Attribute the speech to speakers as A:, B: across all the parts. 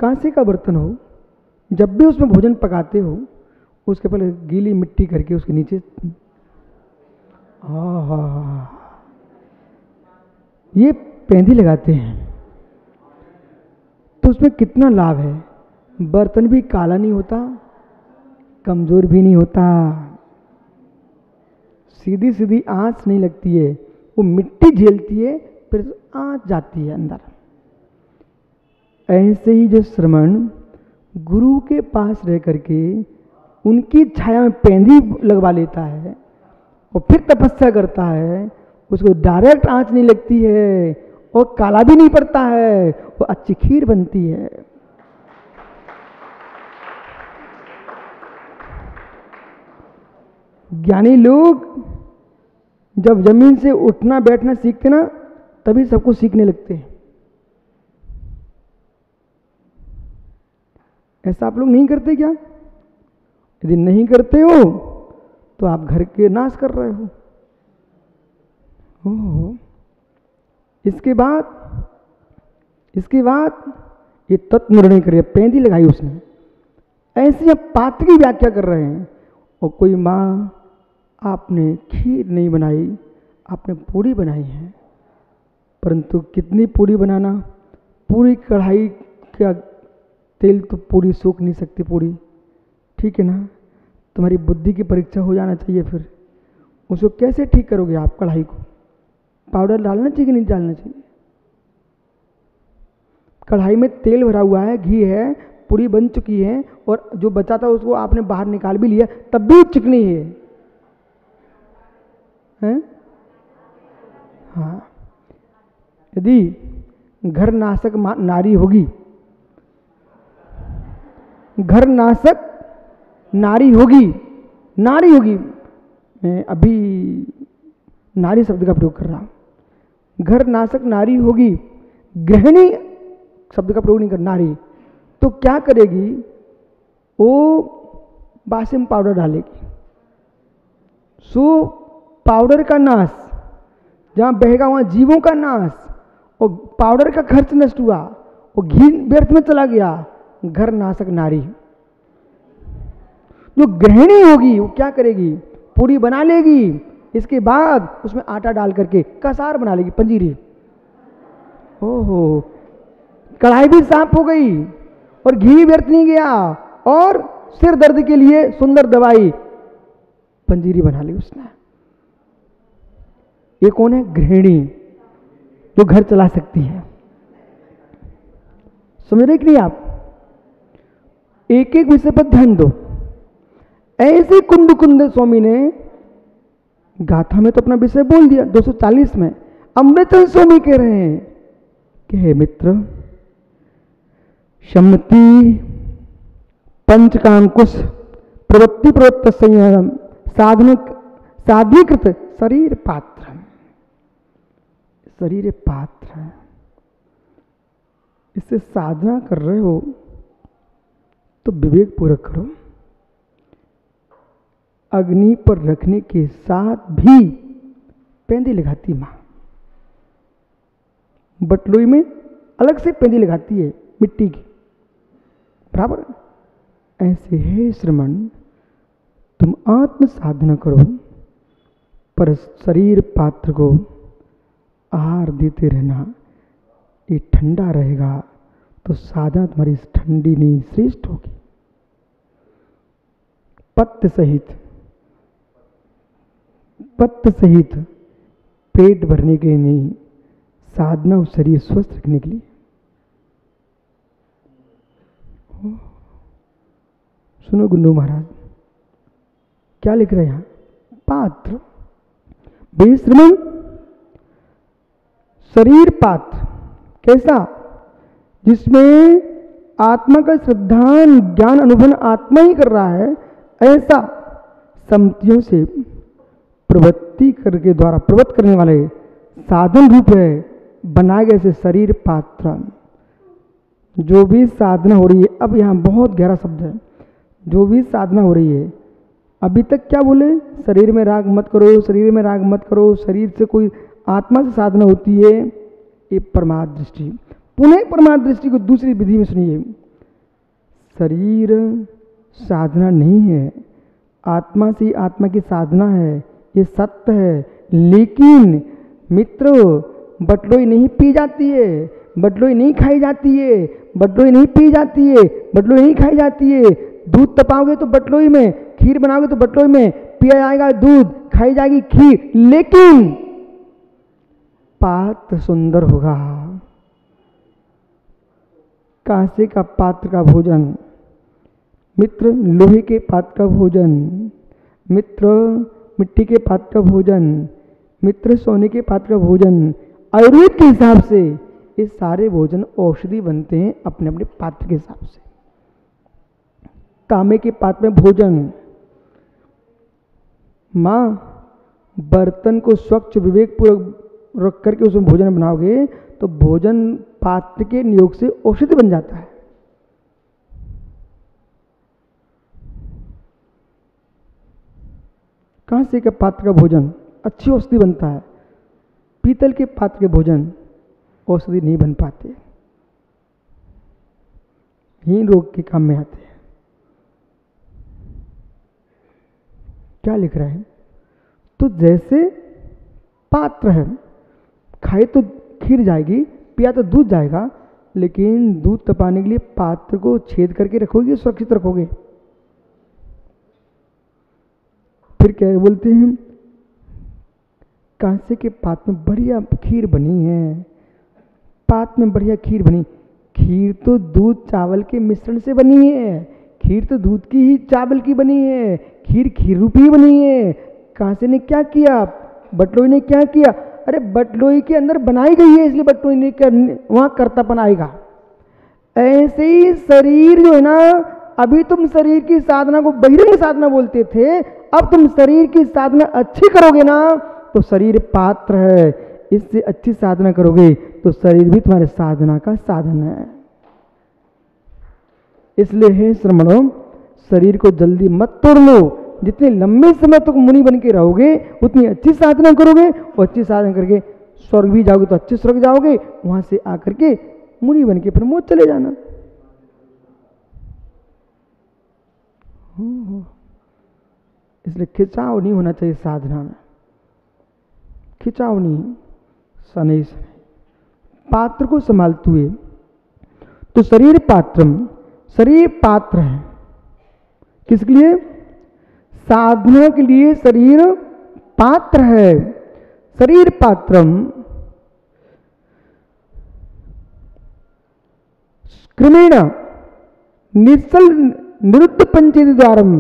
A: कांसे का बर्तन हो, जब भी उसमें भोजन पकाते हो उसके पहले गीली मिट्टी करके उसके नीचे ये पेंदी लगाते हैं। तो उसमें कितना लाभ है, बर्तन भी काला नहीं होता, कमजोर भी नहीं होता, सीधी सीधी आंच नहीं लगती है, वो मिट्टी झेलती है, फिर आंच जाती है अंदर। ऐसे ही जो श्रमण गुरु के पास रह करके उनकी छाया में पेंदी लगवा लेता है और फिर तपस्या करता है, उसको डायरेक्ट आंच नहीं लगती है और काला भी नहीं पड़ता है, वो अच्छी खीर बनती है। ज्ञानी लोग जब जमीन से उठना बैठना सीखते ना, तभी सबको सीखने लगते हैं। ऐसा आप लोग नहीं करते क्या? यदि नहीं करते हो तो आप घर के नाश कर रहे हो। इसके बाद ये तत्व निर्णय करिए, पेंदी लगाई उसने। ऐसी आप पात्र की व्याख्या कर रहे हैं। और कोई माँ, आपने खीर नहीं बनाई, आपने पूड़ी बनाई है, परंतु कितनी पूड़ी बनाना, पूरी कढ़ाई का तेल तो पूरी सोख नहीं सकती पूड़ी, ठीक है ना? तुम्हारी बुद्धि की परीक्षा हो जाना चाहिए। फिर उसको कैसे ठीक करोगे आप? कढ़ाई को पाउडर डालना चाहिए कि नहीं डालना चाहिए? कढ़ाई में तेल भरा हुआ है, घी है, पूड़ी बन चुकी है और जो बचा था उसको आपने बाहर निकाल भी लिया, तब भी चिकनी है, हैं? हाँ, यदि घर नाशक नारी होगी, घर नाशक नारी होगी, मैं अभी नारी शब्द का प्रयोग कर रहा हूं। घर नाशक नारी होगी, गृहिणी शब्द का प्रयोग नहीं कर, नारी, तो क्या करेगी? वो बासिम पाउडर डालेगी, सो पाउडर का नाश, जहां बहेगा वहां जीवों का नाश, और पाउडर का खर्च नष्ट हुआ और घी व्यर्थ में चला गया। घर नाशक नारी। जो गृहिणी होगी वो क्या करेगी? पूड़ी बना लेगी, इसके बाद उसमें आटा डाल करके कसार बना लेगी, पंजीरी। ओहो, कढ़ाई भी साफ हो गई और घी व्यर्थ नहीं गया, और सिर दर्द के लिए सुंदर दवाई पंजीरी बना ली उसने। ये कौन है? गृहिणी, जो घर चला सकती है। समझ रहे कि नहीं आप? एक एक विषय पर ध्यान दो। ऐसे कुंद कुंद स्वामी ने गाथा में तो अपना विषय बोल दिया 240 में। अमृतचंद स्वामी कह रहे हैं कि हे मित्र, सम्मति पंचकांकुश प्रवृत्ति प्रवृत्त संयम साधनीकृत शरीर पात्र, शरीर पात्र, इससे साधना कर रहे हो तो विवेक पूर्वक करो। अग्नि पर रखने के साथ भी पेंदी लगाती माँ, बटलोई में अलग से पेंदी लगाती है मिट्टी की, बराबर। ऐसे है श्रमण, तुम आत्म साधना करो, पर शरीर पात्र को आहार देते रहना। ये ठंडा रहेगा तो साधना तुम्हारी ठंडी नहीं श्रेष्ठ होगी। पत्त सहित पेट भरने के लिए नहीं, साधना और शरीर स्वस्थ रखने के लिए। सुनो गुंडू महाराज क्या लिख रहे हैं यहां? पात्र बेश्रमण शरीर पात्र कैसा? जिसमें आत्मा का श्रद्धान ज्ञान अनुभव आत्मा ही कर रहा है, ऐसा सम्मतियों से प्रवृत्ति करके द्वारा प्रवृत्त करने वाले साधन रूप है बनाए गए से शरीर पात्र। जो भी साधना हो रही है, अब यहाँ बहुत गहरा शब्द है, जो भी साधना हो रही है, अभी तक क्या बोले? शरीर में राग मत करो, शरीर में राग मत करो, शरीर से कोई आत्मा से साधना होती है, ये परमार्थ दृष्टि। पुनः परमार्थ दृष्टि को दूसरी विधि में सुनिए। शरीर साधना नहीं है, आत्मा से आत्मा की साधना है, ये सत्य है। लेकिन मित्र, बटलोई नहीं पी जाती है, बटलोई नहीं खाई जाती है, बटलोई नहीं पी जाती है, बटलोई नहीं खाई जाती है। दूध तपाओगे तो बटलोई में, खीर बनाओगे तो बटलोई में पिया जाएगा दूध, खाई जाएगी खीर, लेकिन पात्र सुंदर होगा। कांसे का पात्र का भोजन, मित्र लोहे के पात्र का भोजन, मित्र मिट्टी के पात्र का भोजन, मित्र सोने के पात्र का भोजन, आयुर्वेद के हिसाब से ये सारे भोजन औषधि बनते हैं अपने अपने पात्र के हिसाब से। तांबे के पात्र में भोजन, माँ बर्तन को स्वच्छ विवेकपूर्वक रख करके उसमें भोजन बनाओगे तो भोजन पात्र के नियोग से औषधि बन जाता है। कांसे के पात्र का भोजन अच्छी औषधि बनता है, पीतल के पात्र के भोजन औषधि नहीं बन पाते, हीन रोग के काम में आते हैं। क्या लिख रहा है? तो जैसे पात्र है, खाए तो खीर जाएगी, पिया तो दूध जाएगा, लेकिन दूध तपाने के लिए पात्र को छेद करके रखोगे, सुरक्षित रखोगे। फिर क्या बोलते हैं? कांसे के पात्र में बढ़िया खीर बनी है, पात्र में बढ़िया खीर बनी। खीर तो दूध चावल के मिश्रण से बनी है, खीर तो दूध की ही चावल की बनी है, खीर रूपी बनी है। कांसे ने क्या किया? बटलोई ने क्या किया? अरे बटलोई के अंदर बनाई गई है, इसलिए बटलोई ने वहां कर्तापन आएगा। ऐसे ही शरीर जो है ना, अभी तुम शरीर की साधना को बहिरंग साधना बोलते थे, अब तुम शरीर की साधना अच्छी करोगे ना तो शरीर पात्र है, इससे अच्छी साधना करोगे तो शरीर भी तुम्हारे साधना का साधन है। इसलिए हे श्रमणों, शरीर को जल्दी मत तोड़ लो। जितने लंबे समय तक मुनि बन के रहोगे उतनी अच्छी साधना करोगे, और अच्छी साधना करके स्वर्ग भी जाओगे तो अच्छे स्वर्ग जाओगे, वहां से आकर के मुनि बन के फिर मोक्ष चले जाना। इसलिए खिंचाव नहीं होना चाहिए साधना में, खिंचाव नहीं, शनै शनै पात्र को संभालते हुए। तो शरीर पात्र है किसके लिए? साधना के लिए शरीर पात्र है। शरीर पात्रम क्रमेण निश्चल निरुद्ध पंचेति द्वारम,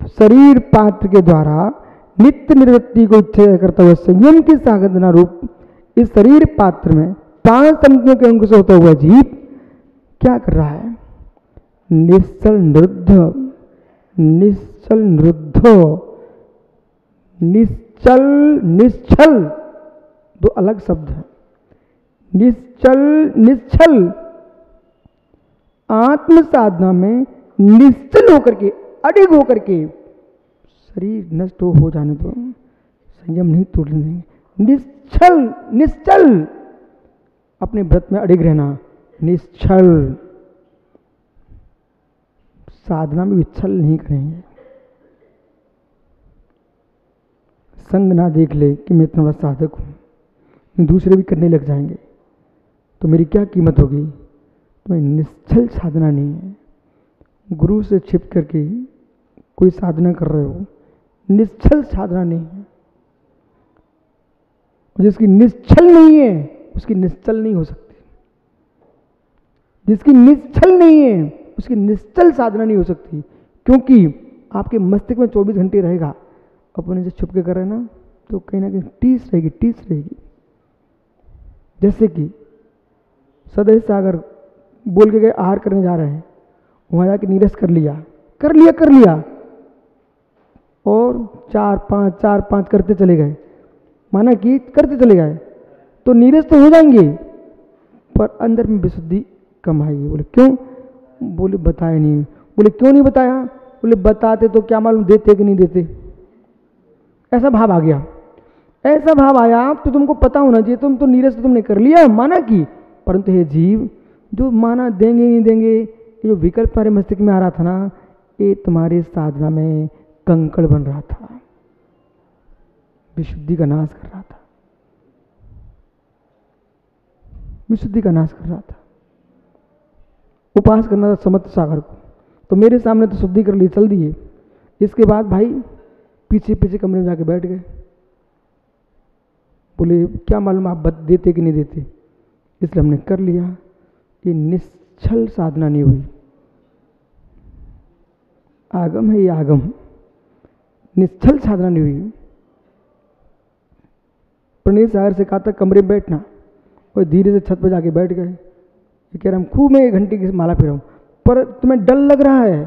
A: शरीर पात्र के द्वारा नित्य निवृत्ति को इच्छा करता हुआ संयम की साधना रूप इस शरीर पात्र में 5 संज्ञों के अंक से होता हुआ जीव क्या कर रहा है? निश्चल निरुद्ध, निश्चल निरुद्ध, निश्चल निश्चल, दो अलग शब्द हैं। निश्चल निश्चल, आत्म साधना में निश्चल होकर के, अडिग होकर के, शरीर नष्ट हो जाने दो, संयम नहीं तोड़ने देंगे। निश्चल निश्चल, अपने व्रत में अडिग रहना, निश्चल, साधना में विच्छल नहीं करेंगे। संग ना देख ले कि मैं इतना बड़ा साधक हूँ, दूसरे भी करने लग जाएंगे तो मेरी क्या कीमत होगी? तो निश्चल साधना नहीं है। गुरु से छिप करके कोई साधना कर रहे हो, निश्चल साधना नहीं है। जिसकी निश्चल नहीं है उसकी निश्चल नहीं हो सकती, जिसकी निश्चल नहीं है उसकी निश्चल साधना नहीं हो सकती, क्योंकि आपके मस्तिष्क में 24 घंटे रहेगा। अपने से छुप के कर रहे ना तो कहीं ना कहीं टीस रहेगी। जैसे कि सदैव सागर बोल के गए आहार करने जा रहे हैं, वहां जाके नीरस कर लिया और 4-5 करते चले गए, माना कि करते चले गए तो नीरस तो हो जाएंगे पर अंदर में विशुद्धि कम आएगी। बोले क्यों? बोले बताया नहीं। बोले क्यों नहीं बताया? बोले बताते तो क्या मालूम देते कि नहीं देते। ऐसा भाव आ गया, ऐसा भाव आया तो तुमको पता होना चाहिए, तुम तो नीरस तुमने कर लिया, माना कि, परंतु हे जीव, जो माना देंगे नहीं देंगे जो विकल्प हमारे मस्तिष्क में आ रहा था ना, ये तुम्हारी साधना में कंकड़ बन रहा था, विशुद्धि का नाश कर रहा था, विशुद्धि का नाश कर रहा था। उपास करना था समस्त सागर को, तो मेरे सामने तो शुद्धि कर ली, चल दिए। इसके बाद भाई पीछे पीछे कमरे में जाके बैठ गए, बोले क्या मालूम आप देते कि नहीं देते, इसलिए हमने कर लिया। ये निश्चल साधना नहीं हुई, आगम है ये आगम, निश्चल साधना नहीं हुई। प्रणीत सागर से कहा था कमरे में बैठना, और धीरे से छत पर जाके बैठ गए। ये कह रहा हम खूब मैं 1 घंटे की माला फिराऊं, पर तुम्हें डर लग रहा है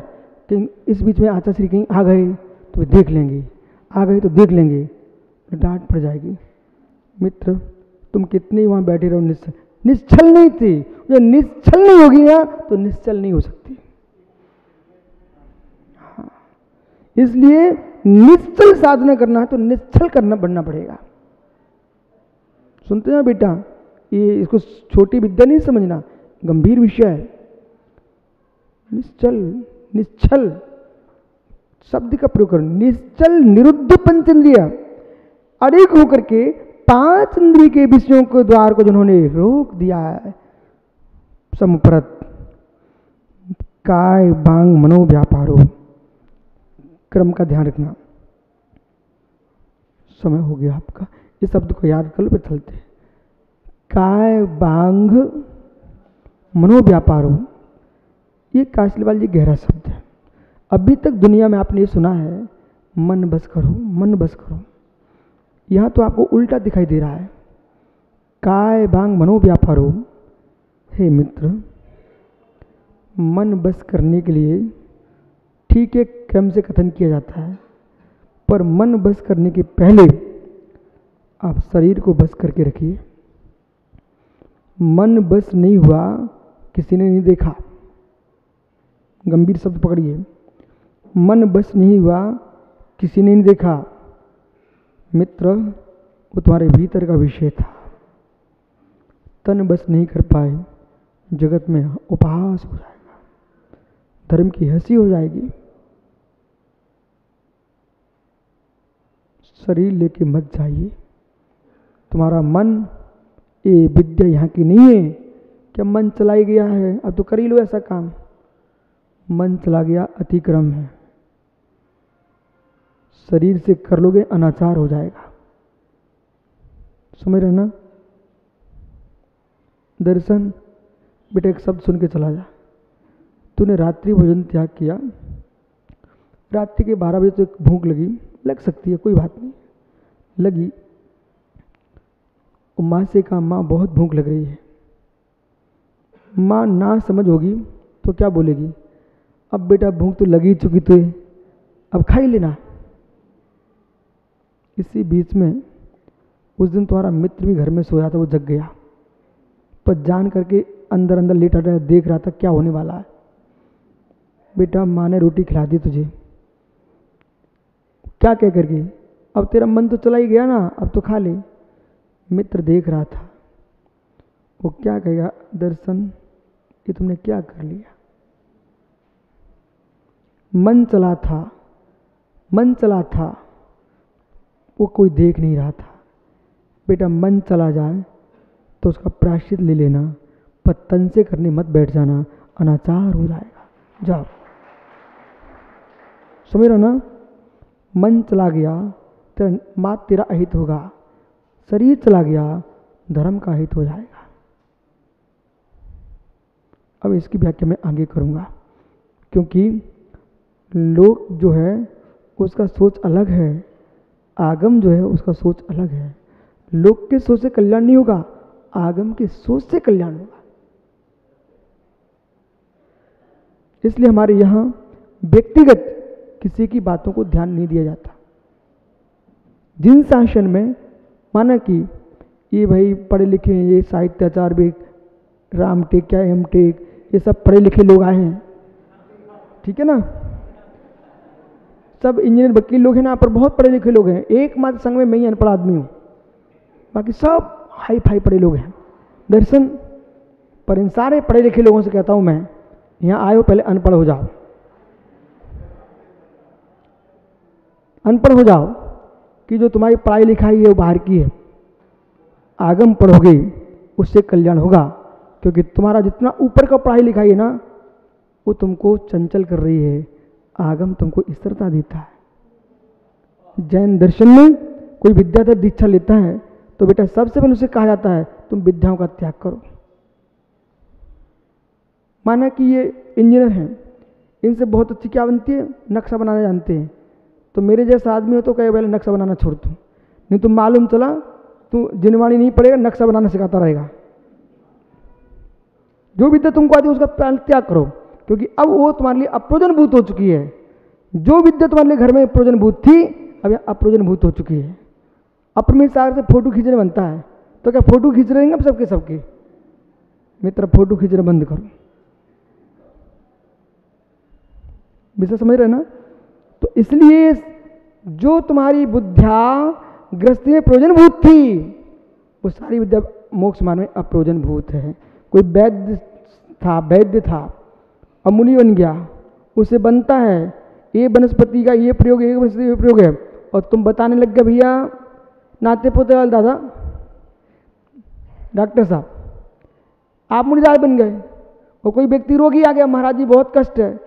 A: कि इस बीच में आचार्य श्री कहीं आ गए तो वे देख लेंगे, आ गए तो देख लेंगे, तो डांट पड़ जाएगी। मित्र तुम कितने वहां बैठे रहो, निश्चल निश्चल नहीं थी। जो निश्चल नहीं होगी ना तो निश्चल नहीं हो सकती। हाँ। इसलिए निश्चल साधना करना है तो निश्चल करना बनना पड़ेगा। सुनते हैं बेटा, ये इसको छोटी विद्या नहीं समझना, गंभीर विषय है। निश्चल निश्चल शब्द का प्रयोग करो, निश्चल निरुद्ध पंचेंद्रिय, अड़िग होकर के 5 इंद्रिय के विषयों के द्वार को जिन्होंने रोक दिया है, समप्रत काय बांग मनो व्यापारो। क्रम का ध्यान रखना। समय हो गया आपका, इस शब्द को याद कर लो, फिर चलते। काय बांग मनो व्यापारो, ये काशलीवाल जी गहरा शब्द है। अभी तक दुनिया में आपने ये सुना है मन बस करो, मन बस करो। यहाँ तो आपको उल्टा दिखाई दे रहा है, काय बांग मनो व्यापारो। हे मित्र, मन बस करने के लिए ठीक है क्रम से कथन किया जाता है, पर मन बस करने के पहले आप शरीर को बस करके रखिए। मन बस नहीं हुआ, किसी ने नहीं देखा, गंभीर शब्द पकड़िए। मन बस नहीं हुआ, किसी ने नहीं देखा। मित्र, वो तुम्हारे भीतर का विषय था। तन बस नहीं कर पाए, जगत में उपहास हो जाएगा, धर्म की हंसी हो जाएगी। शरीर लेके मत जाइए। तुम्हारा मन, ये विद्या यहाँ की नहीं है क्या मन चला ही गया है, अब तो कर ही लो ऐसा काम। मन चला गया अतिक्रम है, शरीर से कर लोगे अनाचार हो जाएगा। समझ रहे ना? दर्शन, बेटा एक शब्द सुन के चला जा। तूने रात्रि भोजन त्याग किया, रात्रि के 12 बजे तक भूख लग सकती है, कोई बात नहीं, लगी। माँ से कहा माँ बहुत भूख लग रही है। माँ ना समझ होगी तो क्या बोलेगी, अब बेटा भूख तो लगी चुकी तो अब खा ही लेना। इसी बीच में उस दिन तुम्हारा मित्र भी घर में सोया था, वो जग गया, पर जान करके अंदर अंदर लेटा रहा, देख रहा था क्या होने वाला है। बेटा माँ ने रोटी खिला दी तुझे, क्या कह करके, अब तेरा मन तो चला ही गया ना, अब तो खा ले। मित्र देख रहा था, वो क्या कहेगा, दर्शन ये तुमने क्या कर लिया। मन चला था, मन चला था, वो कोई देख नहीं रहा था। बेटा मन चला जाए तो उसका प्रायश्चित ले लेना, पर तन से करने मत बैठ जाना, अनाचार हो जाएगा। जाओ, समझ रहे ना? मन चला गया तेरा मात तेरा अहित होगा, शरीर चला गया धर्म का हित हो जाएगा। अब इसकी व्याख्या मैं आगे करूंगा, क्योंकि लोक जो है उसका सोच अलग है, आगम जो है उसका सोच अलग है। लोक के सोच से कल्याण नहीं होगा, आगम के सोच से कल्याण होगा। इसलिए हमारे यहाँ व्यक्तिगत किसी की बातों को ध्यान नहीं दिया जाता। जिन शासन में माना कि ये भाई पढ़े लिखे हैं, ये साहित्याचार भी, राम टेक क्या एम टेक, ये सब पढ़े लिखे लोग आए हैं, ठीक है ना, सब इंजीनियर वकील लोग हैं ना, पर बहुत पढ़े लिखे लोग हैं। एकमात्र संघ में मैं ही अनपढ़ आदमी हूँ, बाकी सब हाई फाई पढ़े लोग हैं। दर्शन, पर इन सारे पढ़े लिखे लोगों से कहता हूँ मैं, यहाँ आए हो पहले अनपढ़ हो जाओ, अनपढ़ हो जाओ कि जो तुम्हारी पढ़ाई लिखाई है वो बाहर की है। आगम पढ़ोगे उससे कल्याण होगा, क्योंकि तुम्हारा जितना ऊपर का पढ़ाई लिखाई है ना वो तुमको चंचल कर रही है, आगम तुमको स्थिरता देता है। जैन दर्शन में कोई विद्याधर दीक्षा लेता है तो बेटा सबसे पहले उसे कहा जाता है तुम विद्याओं का त्याग करो। माना कि ये इंजीनियर हैं, इनसे बहुत अच्छी क्या बनती है, नक्शा बनाना जानते हैं, तो मेरे जैसा आदमी हो तो कहे पहले नक्शा बनाना छोड़ दो, नहीं तो मालूम चला तू जिनवाणी नहीं पड़ेगा, नक्शा बनाना सिखाता रहेगा। जो विद्या तुमको आती है उसका त्याग करो, क्योंकि अब वो तुम्हारे लिए अप्रयोजनभूत हो चुकी है। जो विद्या तुम्हारे लिए घर में प्रयोजनभूत थी अब यह अप्रयोजनभूत हो चुकी है। अपने सार से फोटो खींचने बनता है तो क्या फोटो खींच रहे हैं अब सबके सबके? मित्र फोटो खींचना बंद करो, विषय समझ रहे ना? तो इसलिए जो तुम्हारी बुद्धिया गृहस्थी में प्रयोजनभूत थी वो सारी विद्या मोक्ष मार्ग में अप्रयोजनभूत है। कोई वैद्य था और मुनि बन गया, उसे बनता है ये वनस्पति का ये प्रयोग, ये वनस्पति ये प्रयोग है, और तुम बताने लग गए भैया नाते पोते वाले दादा डॉक्टर साहब आप मुनिराज बन गए। और कोई व्यक्ति रोगी आ गया, महाराज जी बहुत कष्ट है,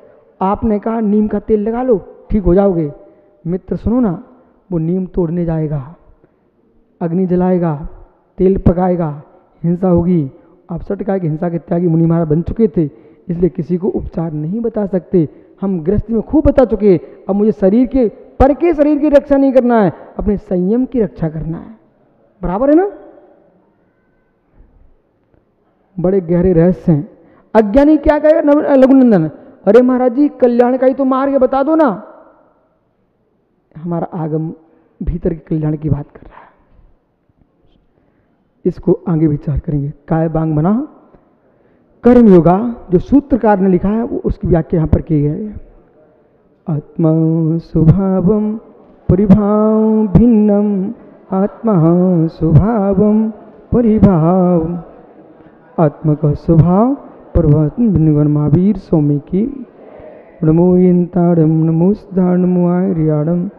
A: आपने कहा नीम का तेल लगा लो ठीक हो जाओगे। मित्र सुनो ना, वो नीम तोड़ने जाएगा, अग्नि जलाएगा, तेल पकाएगा, हिंसा होगी। आप सट कहा कि हिंसा के त्यागी मुनि महाराज बन चुके थे, इसलिए किसी को उपचार नहीं बता सकते। हम गृहस्थी में खूब बता चुके, अब मुझे शरीर के पर के शरीर की रक्षा नहीं करना है, अपने संयम की रक्षा करना है। बराबर है ना? बड़े गहरे रहस्य हैं। अज्ञानी क्या कहेगा लघुनंदन, अरे महाराज जी कल्याण का ही तो मार्ग बता दो ना। हमारा आगम भीतर के कल्याण की बात कर रहा है, इसको आगे विचार करेंगे। काय बांग बना कर्म योगा जो सूत्रकार ने लिखा है वो उसकी व्याख्या यहाँ पर की है। आत्मा स्वभावम परिभाव भिन्नम, आत्मा स्वभावम परिभाव, आत्मा का स्वभाव परिवर्तन भिन्न। महावीर स्वामी की नमो यंताड़म नमो सिद्धार्णम आर्याड़म।